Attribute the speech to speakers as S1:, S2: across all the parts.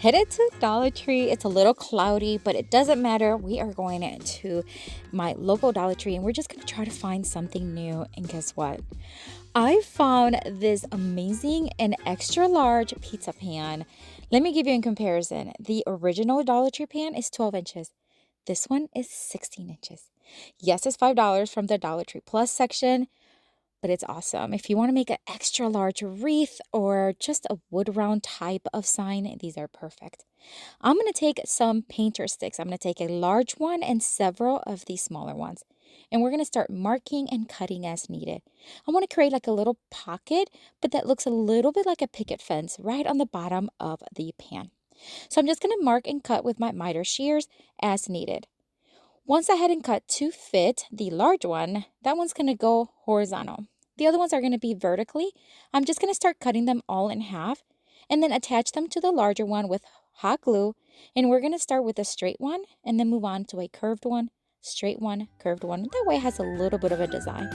S1: Headed to Dollar Tree. It's a little cloudy, but it doesn't matter. We are going to my local Dollar Tree and we're just going to try to find something new. And guess what? I found this amazing and extra large pizza pan. Let me give you in comparison. The original Dollar Tree pan is 12 inches. This one is 16 inches. Yes, it's $5 from the Dollar Tree Plus section, but it's awesome. If you want to make an extra large wreath or just a wood round type of sign, these are perfect. I'm going to take some painter sticks. I'm going to take a large one and several of these smaller ones. And we're going to start marking and cutting as needed. I want to create like a little pocket, but that looks a little bit like a picket fence right on the bottom of the pan. So I'm just going to mark and cut with my miter shears as needed. Once I had and cut to fit the large one, that one's going to go horizontal. The other ones are going to be vertically. I'm just going to start cutting them all in half and then attach them to the larger one with hot glue. And we're going to start with a straight one and then move on to a curved one, straight one, curved one. That way it has a little bit of a design.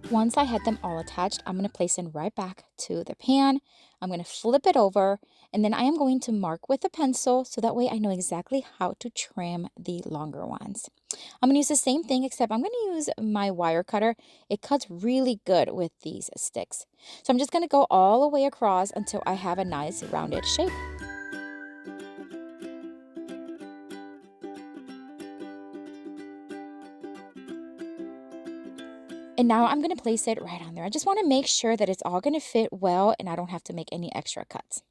S1: Once I had them all attached, I'm going to place them right back to the pan. I'm going to flip it over, and then I am going to mark with a pencil so that way I know exactly how to trim the longer ones. I'm going to use the same thing, except I'm going to use my wire cutter. It cuts really good with these sticks. So I'm just going to go all the way across until I have a nice rounded shape. And now I'm going to place it right on there. I just want to make sure that it's all going to fit well and I don't have to make any extra cuts.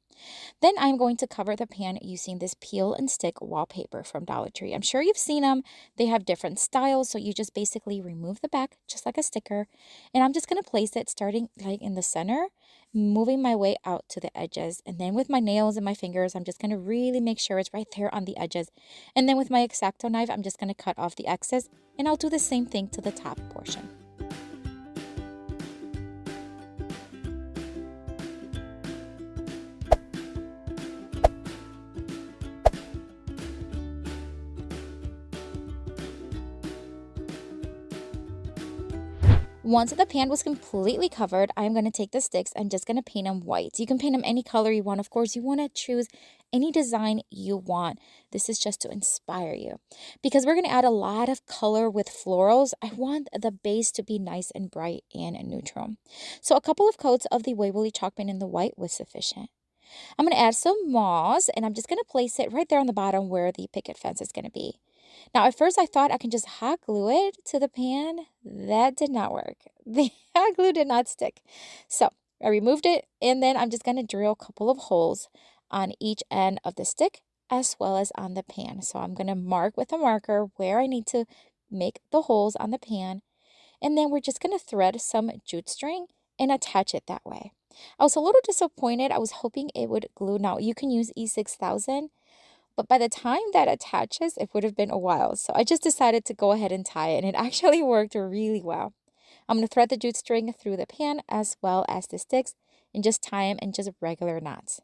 S1: Then I'm going to cover the pan using this peel and stick wallpaper from Dollar Tree. I'm sure you've seen them. They have different styles, so you just basically remove the back just like a sticker. And I'm just going to place it starting like in the center, moving my way out to the edges. And then with my nails and my fingers, I'm just going to really make sure it's right there on the edges. And then with my X-Acto knife, I'm just going to cut off the excess, and I'll do the same thing to the top portion. Once the pan was completely covered, I'm going to take the sticks and just going to paint them white. You can paint them any color you want. Of course, you want to choose any design you want. This is just to inspire you. Because we're going to add a lot of color with florals, I want the base to be nice and bright and neutral. So a couple of coats of the Waverly chalk paint in the white was sufficient. I'm going to add some moss, and I'm just going to place it right there on the bottom where the picket fence is going to be. Now, at first I thought I can just hot glue it to the pan. That did not work. The hot glue did not stick. So I removed it, and then I'm just going to drill a couple of holes on each end of the stick as well as on the pan. So I'm going to mark with a marker where I need to make the holes on the pan. And then we're just going to thread some jute string and attach it that way. I was a little disappointed. I was hoping it would glue. Now, you can use E6000. But by the time that attaches, it would have been a while. So I just decided to go ahead and tie it, and it actually worked really well. I'm going to thread the jute string through the pan as well as the sticks and just tie them in just regular knots.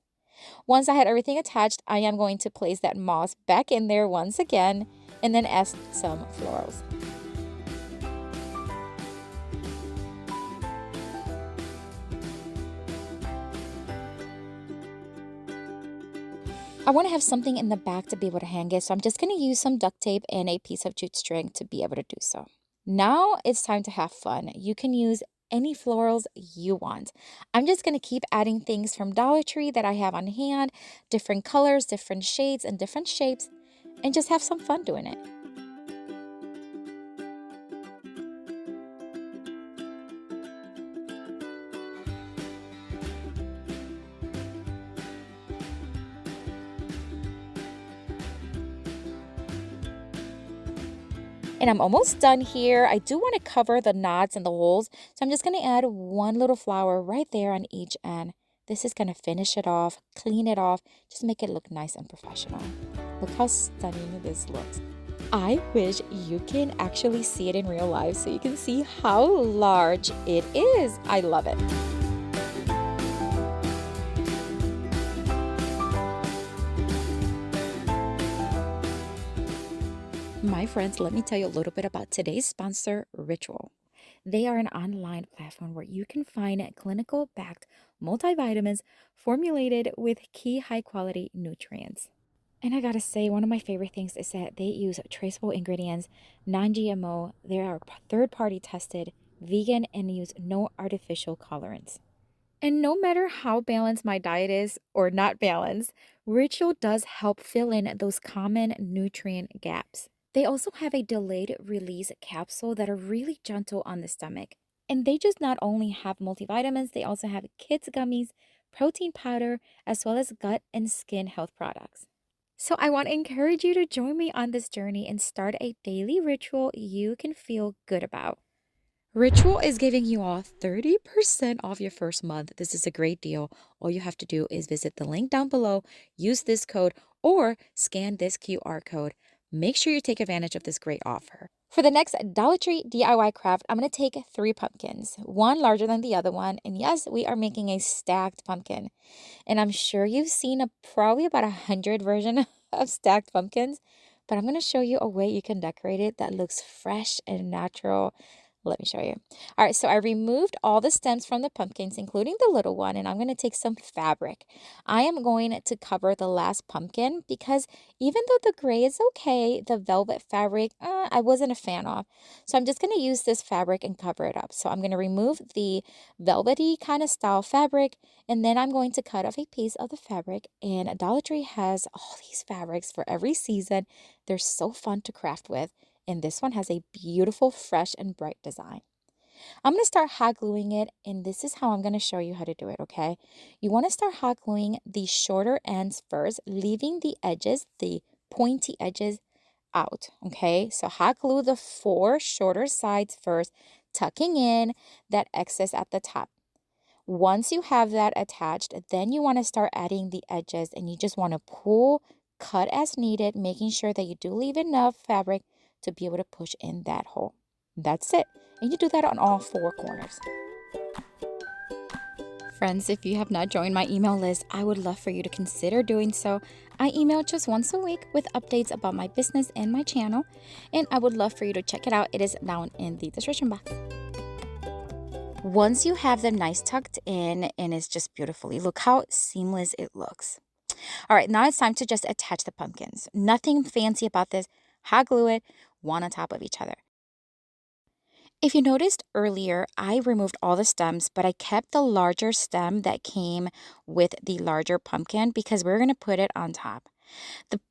S1: Once I had everything attached, I am going to place that moss back in there once again and then add some florals. I want to have something in the back to be able to hang it, so I'm just going to use some duct tape and a piece of jute string to be able to do so. Now it's time to have fun. You can use any florals you want. I'm just going to keep adding things from Dollar Tree that I have on hand, different colors, different shades, and different shapes, and just have some fun doing it. And I'm almost done here. I do want to cover the knots and the holes, so I'm just going to add one little flower right there on each end. This is going to finish it off, clean it off, just make it look nice and professional. Look how stunning this looks. I wish you can actually see it in real life so you can see how large it is. I love it. My friends, let me tell you a little bit about today's sponsor, Ritual. They are an online platform where you can find clinical backed multivitamins formulated with key high quality nutrients. And I gotta say, one of my favorite things is that they use traceable ingredients, non GMO, they are third party tested, vegan, and use no artificial colorants. And no matter how balanced my diet is or not balanced, Ritual does help fill in those common nutrient gaps. They also have a delayed release capsule that are really gentle on the stomach. And they just not only have multivitamins, they also have kids gummies, protein powder, as well as gut and skin health products. So I want to encourage you to join me on this journey and start a daily ritual you can feel good about. Ritual is giving you all 30% off your first month. This is a great deal. All you have to do is visit the link down below, use this code, or scan this QR code. Make sure you take advantage of this great offer. For the next Dollar Tree DIY craft, I'm going to take 3 pumpkins, one larger than the other one. And yes, we are making a stacked pumpkin. And I'm sure you've seen probably about 100 version of stacked pumpkins. But I'm going to show you a way you can decorate it that looks fresh and natural. Let me show you. All right, so I removed all the stems from the pumpkins, including the little one, and I'm going to take some fabric. I am going to cover the last pumpkin because even though the gray is okay, the velvet fabric, I wasn't a fan of. So I'm just going to use this fabric and cover it up. So I'm going to remove the velvety kind of style fabric, and then I'm going to cut off a piece of the fabric. And Dollar Tree has all these fabrics for every season. They're so fun to craft with. And this one has a beautiful, fresh, and bright design. I'm going to start hot gluing it, and this is how I'm going to show you how to do it, okay? You want to start hot gluing the shorter ends first, leaving the edges, the pointy edges, out, okay? So hot glue the 4 shorter sides first, tucking in that excess at the top. Once you have that attached, then you want to start adding the edges, and you just want to pull, cut as needed, making sure that you do leave enough fabric to be able to push in that hole. That's it. And you do that on all 4 corners. Friends, if you have not joined my email list, I would love for you to consider doing so. I email just once a week with updates about my business and my channel, and I would love for you to check it out. It is down in the description box. Once you have them nice tucked in, and it's just beautifully, look how seamless it looks. All right, now it's time to just attach the pumpkins. Nothing fancy about this. Hot glue it, one on top of each other. If you noticed earlier, I removed all the stems, but I kept the larger stem that came with the larger pumpkin because we're going to put it on top.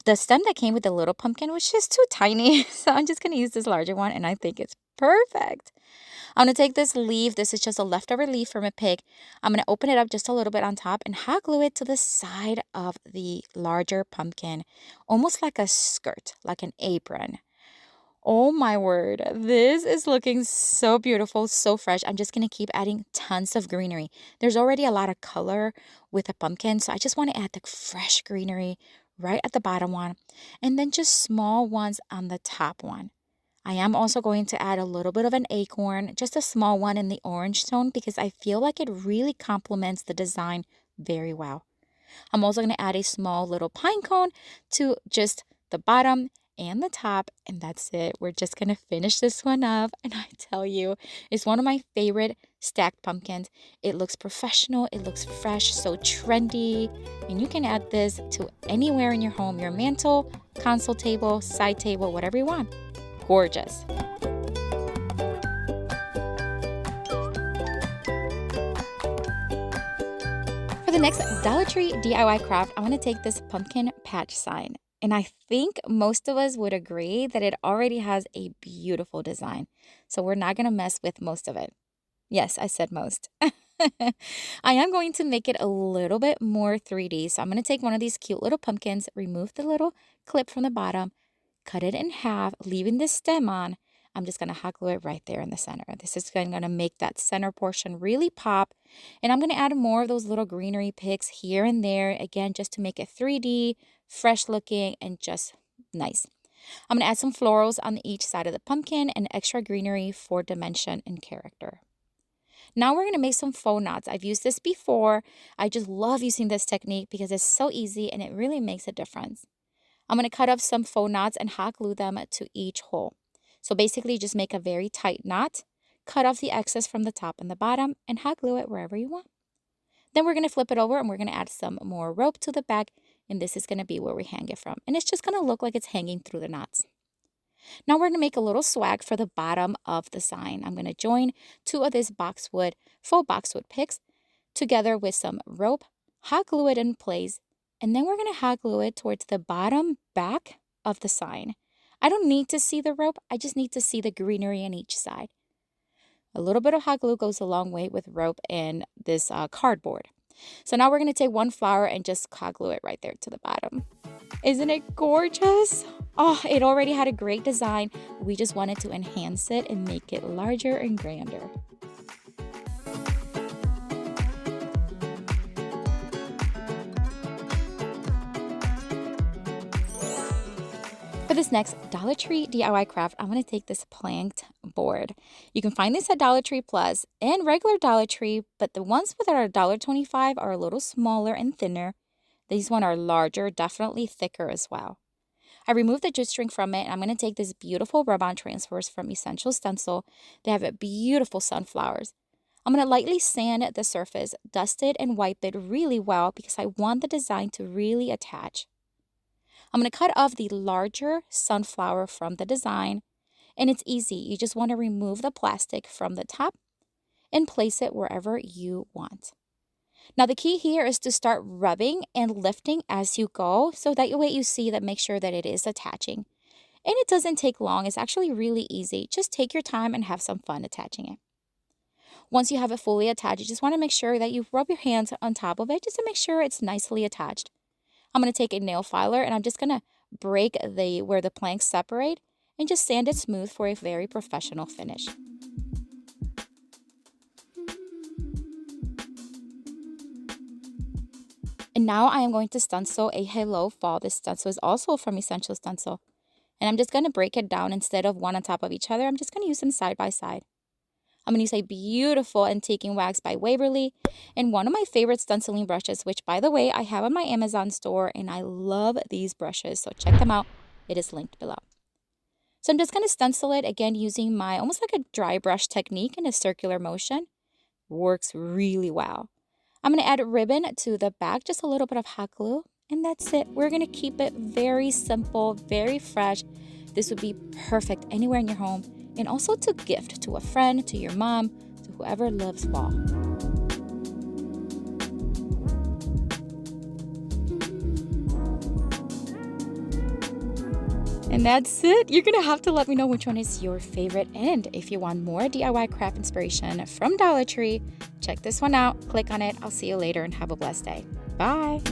S1: The stem that came with the little pumpkin was just too tiny, so I'm just going to use this larger one, and I think it's perfect. I'm going to take this leaf. This is just a leftover leaf from a pig. I'm going to open it up just a little bit on top and hot glue it to the side of the larger pumpkin, almost like a skirt, like an apron. Oh my word, this is looking so beautiful, so fresh. I'm just going to keep adding tons of greenery. There's already a lot of color with a pumpkin, so I just want to add the fresh greenery right at the bottom one, and then just small ones on the top one. I am also going to add a little bit of an acorn, just a small one in the orange tone, because I feel like it really complements the design very well. I'm also going to add a small little pine cone to just the bottom and the top, and that's it. We're just going to finish this one up, and I tell you, it's one of my favorite stacked pumpkins. It looks professional, it looks fresh, so trendy, and you can add this to anywhere in your home, your mantle, console table, side table, whatever you want. Gorgeous. For the next Dollar Tree DIY craft, I want to take this pumpkin patch sign. And I think most of us would agree that it already has a beautiful design. So we're not going to mess with most of it. Yes, I said most. I am going to make it a little bit more 3D. So I'm going to take one of these cute little pumpkins, remove the little clip from the bottom, cut it in half, leaving the stem on. I'm just going to hot glue it right there in the center. This is going to make that center portion really pop. And I'm going to add more of those little greenery picks here and there, again, just to make it 3D, fresh looking, and just nice. I'm going to add some florals on each side of the pumpkin and extra greenery for dimension and character. Now we're going to make some faux knots. I've used this before. I just love using this technique because it's so easy and it really makes a difference. I'm going to cut off some faux knots and hot glue them to each hole. So basically just make a very tight knot, cut off the excess from the top and the bottom, and hot glue it wherever you want. Then we're going to flip it over and we're going to add some more rope to the back, and this is going to be where we hang it from. And it's just going to look like it's hanging through the knots. Now we're going to make a little swag for the bottom of the sign. I'm going to join 2 of this faux boxwood picks together with some rope, hot glue it in place, and then we're going to hot glue it towards the bottom back of the sign. I don't need to see the rope, I just need to see the greenery on each side. A little bit of hot glue goes a long way with rope and this cardboard. So now we're going to take 1 flower and just hot glue it right there to the bottom. Isn't it gorgeous? Oh, it already had a great design. We just wanted to enhance it and make it larger and grander. For this next Dollar Tree DIY craft, I'm going to take this planked board. You can find this at Dollar Tree Plus and regular Dollar Tree, but the ones that are $1.25 are a little smaller and thinner. These ones are larger, definitely thicker as well. I removed the jute string from it, and I'm going to take this beautiful rub-on transfers from Essential Stencil. They have beautiful sunflowers. I'm going to lightly sand the surface, dust it, and wipe it really well because I want the design to really attach. I'm going to cut off the larger sunflower from the design, and it's easy. You just want to remove the plastic from the top and place it wherever you want. Now the key here is to start rubbing and lifting as you go, so that way you see that, make sure that it is attaching. And it doesn't take long. It's actually really easy. Just take your time and have some fun attaching it. Once you have it fully attached, you just want to make sure that you rub your hands on top of it just to make sure it's nicely attached. I'm going to take a nail filer and I'm just going to break where the planks separate and just sand it smooth for a very professional finish. And now I am going to stencil a Hello Fall. This stencil is also from Essential Stencil. And I'm just going to break it down instead of one on top of each other. I'm just going to use them side by side. I'm going to use a beautiful Antiquing Wax by Waverly and one of my favorite stenciling brushes, which, by the way, I have on my Amazon store, and I love these brushes, so check them out. It is linked below. So I'm just going to stencil it, again, using my almost like a dry brush technique in a circular motion. Works really well. I'm going to add a ribbon to the back, just a little bit of hot glue, and that's it. We're going to keep it very simple, very fresh. This would be perfect anywhere in your home, and also to gift to a friend, to your mom, to whoever loves fall. And that's it. You're going to have to let me know which one is your favorite. And if you want more DIY craft inspiration from Dollar Tree, check this one out. Click on it. I'll see you later and have a blessed day. Bye.